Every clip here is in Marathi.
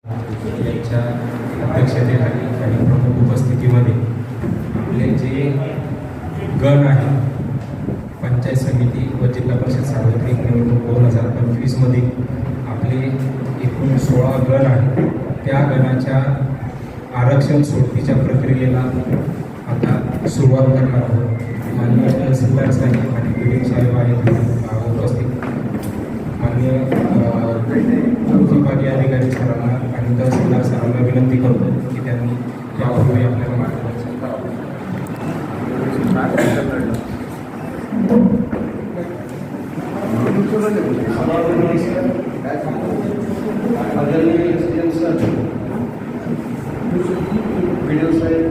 यांच्या अध्यक्षतेखाली आणि प्रमुख उपस्थितीमध्ये आपले जे गण आहे पंचायत समिती व जिल्हा परिषद सार्वत्रिक निवडणूक 2025मध्ये आपले एकूण 16 गण आहे. त्या गणाच्या आरक्षण सोडतीच्या प्रक्रियेला आता सुरुवात करणार आहोत. माननीय तहसीलदार साहेब आणि पीडित साहेब आहेत उपस्थित. माननीय विभागीय अधिकारी सरांना आणि तहसीलदार सरांना विनंती करतो की त्यांनी यापूर्वी आपल्याला मार्गदर्शन करावं. व्हिडिओ साहेब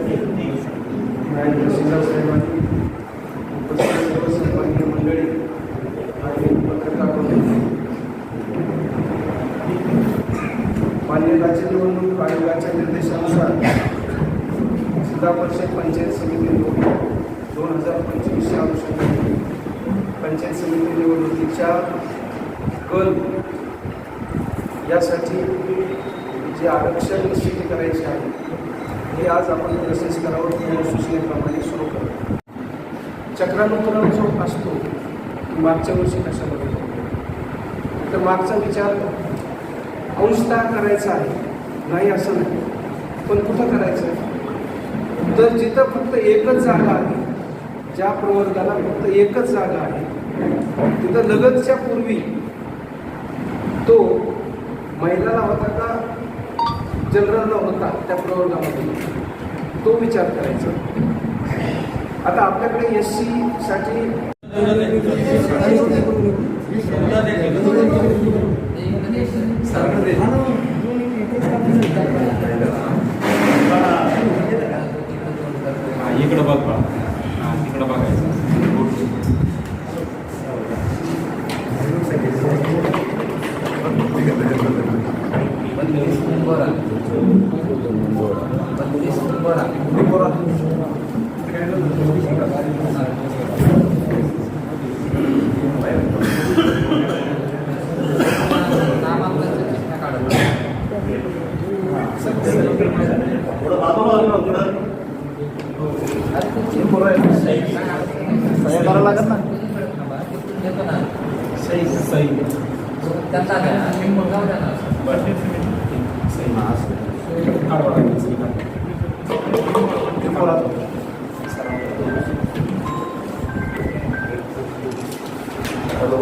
तहसीलदार साहेबांनी उपस्थित सर्व सन्माननीय मंडळी आणि पत्रकार मान्य राज्य निवडणूक आयोगाच्या निर्देशानुसार जिल्हा परिषद पंचायत समिती 2025 अनुषंगाने पंचायत समिती निवडणुकीच्या कल यासाठी जे आरक्षण निश्चित करायचे आहे हे आज आपण प्रोसेस करावं सूचनेप्रमाणे सुरू करू. चक्रानुक्रम जो असतो मागच्या वर्षी कशामध्ये तर मागचा विचार अंशतः करायचा आहे, नाही असं नाही, पण कुठं करायचं आहे तर जिथं फक्त एकच जागा आहे, ज्या प्रवर्गाला फक्त एकच जागा आहे तिथं लगतच्या पूर्वी तो महिलाला होता का जनरलला होता त्या प्रवर्गामध्ये तो विचार करायचा. आता आपल्याकडे SC साठी इकडं बघ बा, तिकडं बघायचं. लागत ना सही हॅलो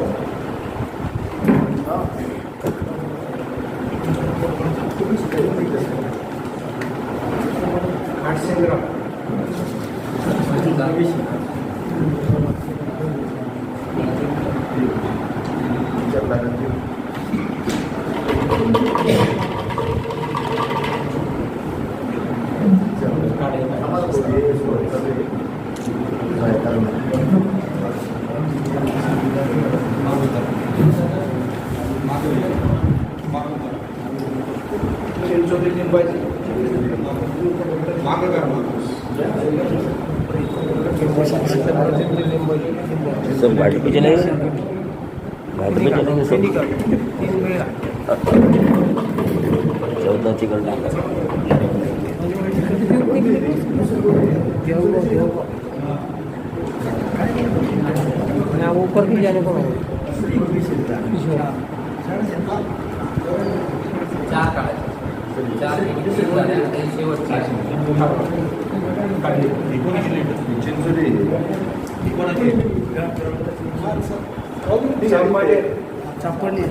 सब गाड़ी पे चलेंगे, गाड़ी पे चलेंगे सब 14 टिकट डाल ऊपर भी जाने को चांपले